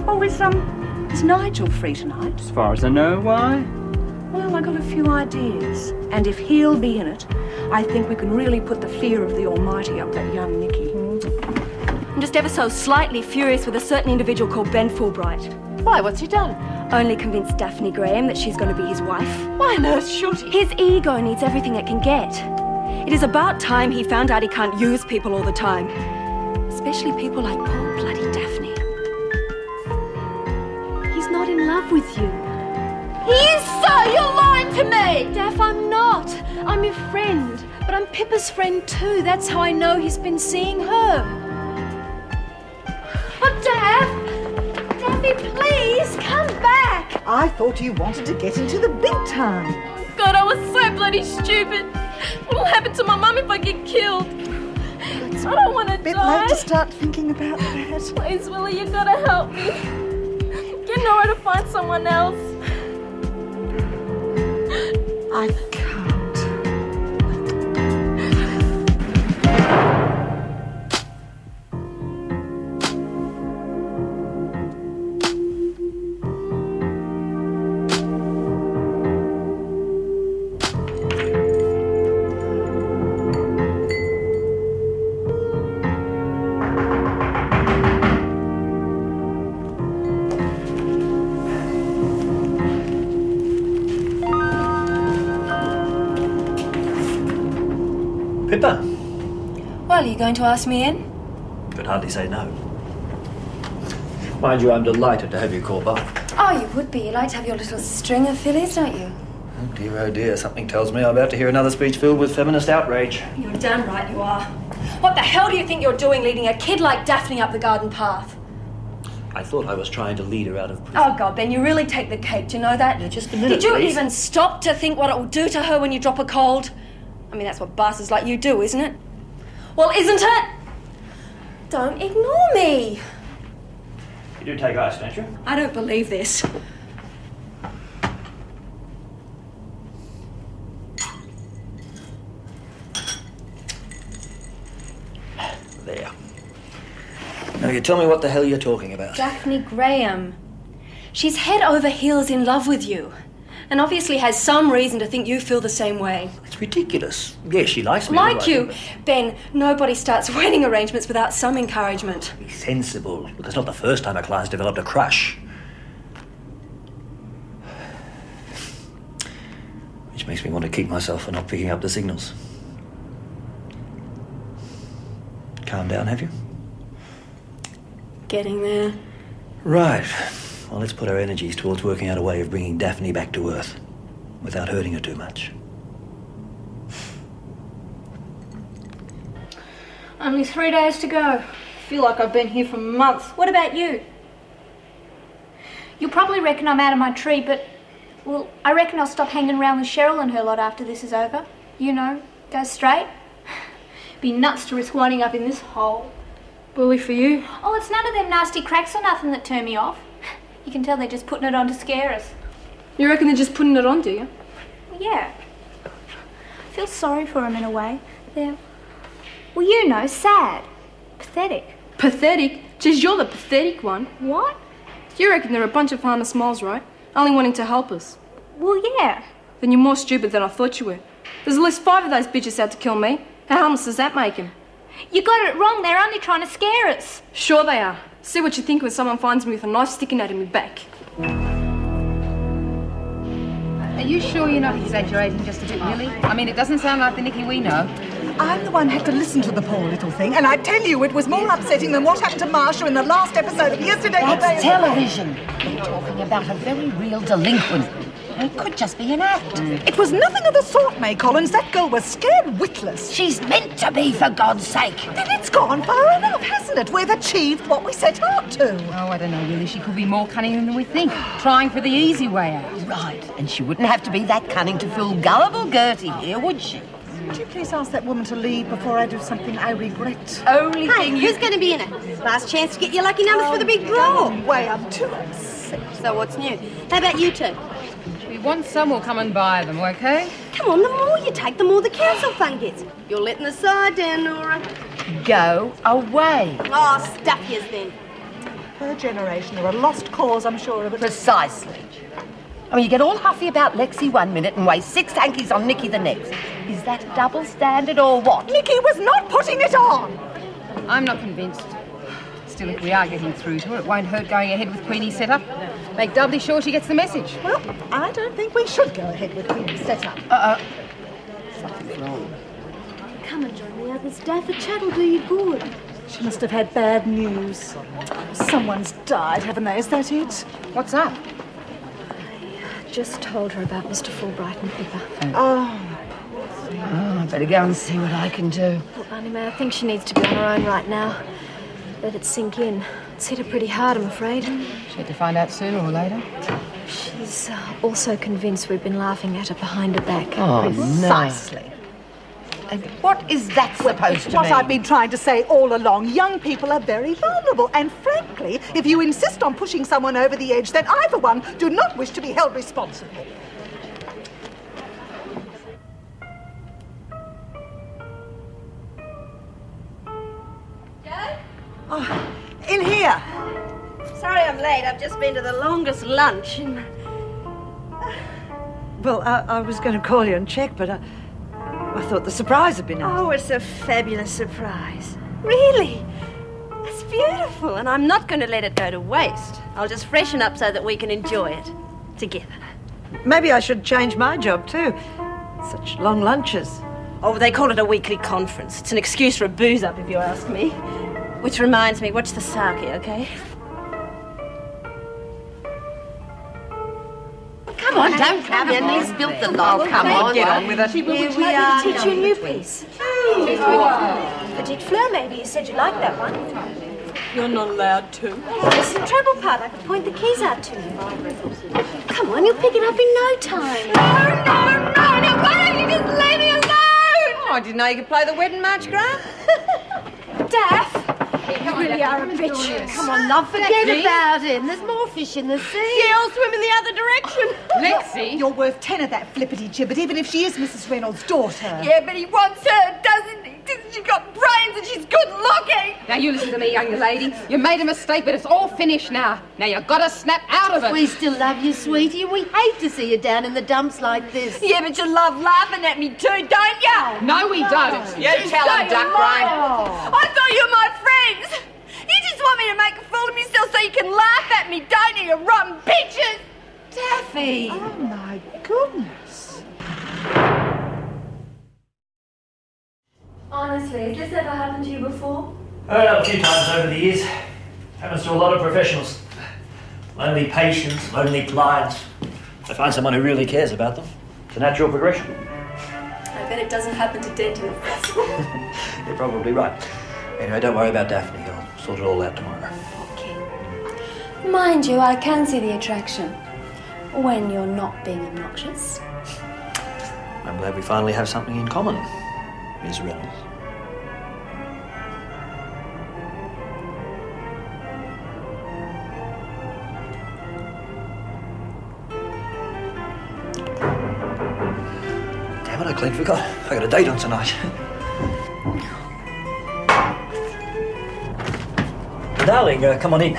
Oh, is Nigel free tonight? As far as I know, why? Well, I got a few ideas. And if he'll be in it, I think we can really put the fear of the Almighty up that young Nicky. I'm just ever so slightly furious with a certain individual called Ben Fulbright. Why, what's he done? Only convinced Daphne Graham that she's going to be his wife. Why on earth should he? His ego needs everything it can get. It is about time he found out he can't use people all the time. Especially people like poor bloody Daphne. He's not in love with you. He is so! You're lying to me! Daph, I'm not. I'm your friend. But I'm Pippa's friend too. That's how I know he's been seeing her. Oh, Daph! Daphne, please, come back! I thought you wanted to get into the big time. God, I was so bloody stupid. What'll happen to my mum if I get killed? I don't want to die. Bit late to start thinking about that. Please, Willie, you gotta help me. You know where to find someone else. I can't. Pippa? Well, are you going to ask me in? Could hardly say no. Mind you, I'm delighted to have you call by. Oh, you would be. You like to have your little string of fillies, don't you? Oh dear, something tells me I'm about to hear another speech filled with feminist outrage. You're damn right you are. What the hell do you think you're doing leading a kid like Daphne up the garden path? I thought I was trying to lead her out of prison. Oh, God, Ben, you really take the cake. Do you know that? Yeah, just a minute, Did you please. even stop to think what it will do to her when you drop a cold? I mean, that's what bastards like you do, isn't it? Well, isn't it? Don't ignore me. You do take ice, don't you? I don't believe this. There. Now you tell me what the hell you're talking about. Daphne Graham. She's head over heels in love with you. And obviously has some reason to think you feel the same way. It's ridiculous. Yes, she likes me. Like you. Ben, nobody starts wedding arrangements without some encouragement. Be sensible. Look, it's not the first time a client's developed a crush. Which makes me want to kick myself for not picking up the signals. Calm down, have you? Getting there. Right. Well, let's put our energies towards working out a way of bringing Daphne back to Earth without hurting her too much. Only 3 days to go. Feel like I've been here for months. What about you? You'll probably reckon I'm out of my tree, but, well, I reckon I'll stop hanging around with Cheryl and her lot after this is over. You know, go straight. Be nuts to risk winding up in this hole. Bully for you. Oh, it's none of them nasty cracks or nothing that turn me off. You can tell they're just putting it on to scare us. You reckon they're just putting it on, do you? Well, yeah. I feel sorry for them in a way. They're, well, you know, sad. Pathetic. Pathetic? Geez, you're the pathetic one. What? You reckon they're a bunch of harmless moles, right? Only wanting to help us. Well, yeah. Then you're more stupid than I thought you were. There's at least 5 of those bitches out to kill me. How harmless does that make him? You got it wrong. They're only trying to scare us. Sure they are. See what you think when someone finds me with a knife sticking out of my back. Are you sure you're not exaggerating just a bit, Millie? I mean, it doesn't sound like the Nicky we know. I'm the one who had to listen to the poor little thing, and I tell you, it was more upsetting than what happened to Marsha in the last episode of Yesterday. That's television. We're talking about a very real delinquent. It could just be an act. It was nothing of the sort, May Collins. That girl was scared witless. She's meant to be, for God's sake. Then it's gone far enough, hasn't it? We've achieved what we set out to. Oh, I don't know, Willie. She could be more cunning than we think. Trying for the easy way out. Right. And she wouldn't have to be that cunning to fool gullible Gertie here, would she? Would you please ask that woman to leave before I do something I regret? Only Hey, thing you... who's going to be in it? Last chance to get your lucky numbers for the big draw. No way, I'm too upset. So what's new? How about you two? We want some, we'll come and buy them, okay? Come on, the more you take, the more the council fund gets. You're letting the side down, Nora. Go away. Oh, stuff yous then. Her generation are a lost cause, I'm sure of it. Precisely. I mean, you get all huffy about Lexi one minute and waste 6 hankies on Nikki the next. Is that a double standard or what? Nikki was not putting it on! I'm not convinced. Still, if we are getting through to her, it won't hurt going ahead with Queenie's setup. Make doubly sure she gets the message. Well, I don't think we should go ahead with Queenie's setup. Something's wrong. Come and join the others, Daff. A chat will do you good. She must have had bad news. Someone's died, haven't they? Is that it? What's up? Just told her about Mr. Fulbright and Pippa. Oh, I better go and see what I can do. Look, Auntie May, I think she needs to be on her own right now. Let it sink in. It's hit her pretty hard, I'm afraid. She had to find out sooner or later. She's also convinced we've been laughing at her behind her back. Oh, precisely. And what is that supposed to What mean? I've been trying to say all along, young people are very vulnerable. And frankly, if you insist on pushing someone over the edge, then I, for one, do not wish to be held responsible. Oh, in here. Sorry I'm late. I've just been to the longest lunch in... Well, I was going to call you and check, but I thought the surprise had been out. Oh, it's a fabulous surprise. Really? It's beautiful, and I'm not going to let it go to waste. I'll just freshen up so that we can enjoy it together. Maybe I should change my job too. Such long lunches. Oh, they call it a weekly conference. It's an excuse for a booze-up, if you ask me. Which reminds me, watch the sake, okay? Come on, don't come in. He's spilt the lot. Come on, get on with it. Here we are. Teach you a new piece. Petite Fleur, maybe. You said you liked that one. You're not allowed to. It's the treble part. I could point the keys out to you. Come on, you'll pick it up in no time. No! Now, why don't you just leave me alone? Oh, I didn't know you could play the wedding march, Grant. Daff, you really are a bitch. Come on, love, forget about him. There's more fish in the sea. Yeah, I'll swim in the other direction. Lexi! You're worth 10 of that flippity-gibbet, even if she is Mrs. Reynolds' daughter. Yeah, but he wants her, doesn't he? She's got brains and she's good looking. Now, you listen to me, young lady. You made a mistake, but it's all finished now. Now, you've got to snap out of it. We still love you, sweetie. We hate to see you down in the dumps like this. Yeah, but you love laughing at me too, don't you? No, we don't. You tell him, Duck Brain. I thought you were my friends. You just want me to make a fool of myself so you can laugh at me, don't you, you rotten bitches? Daffy! Oh, my goodness. Honestly, has this ever happened to you before? A few times over the years. Happens to a lot of professionals. Lonely patients, lonely clients. They find someone who really cares about them. It's a natural progression. I bet it doesn't happen to dentists. You're probably right. Anyway, don't worry about Daphne. I'll sort it all out tomorrow. Okay. Mind you, I can see the attraction. When you're not being obnoxious. I'm glad we finally have something in common, Ms. Reynolds. Damn it, I clean forgot. I got a date on tonight. Darling, come on in.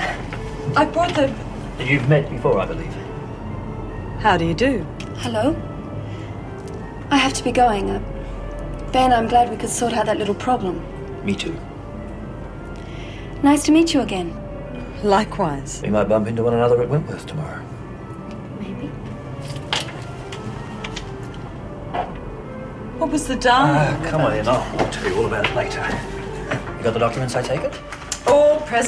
I brought the... You've met before, I believe. How do you do? Hello? I have to be going. Ben, I'm glad we could sort out that little problem. Me too. Nice to meet you again. Likewise. We might bump into one another at Wentworth tomorrow. Maybe. What was the darling? Come on in, I'll tell you all about it later. You got the documents, I take it? All present.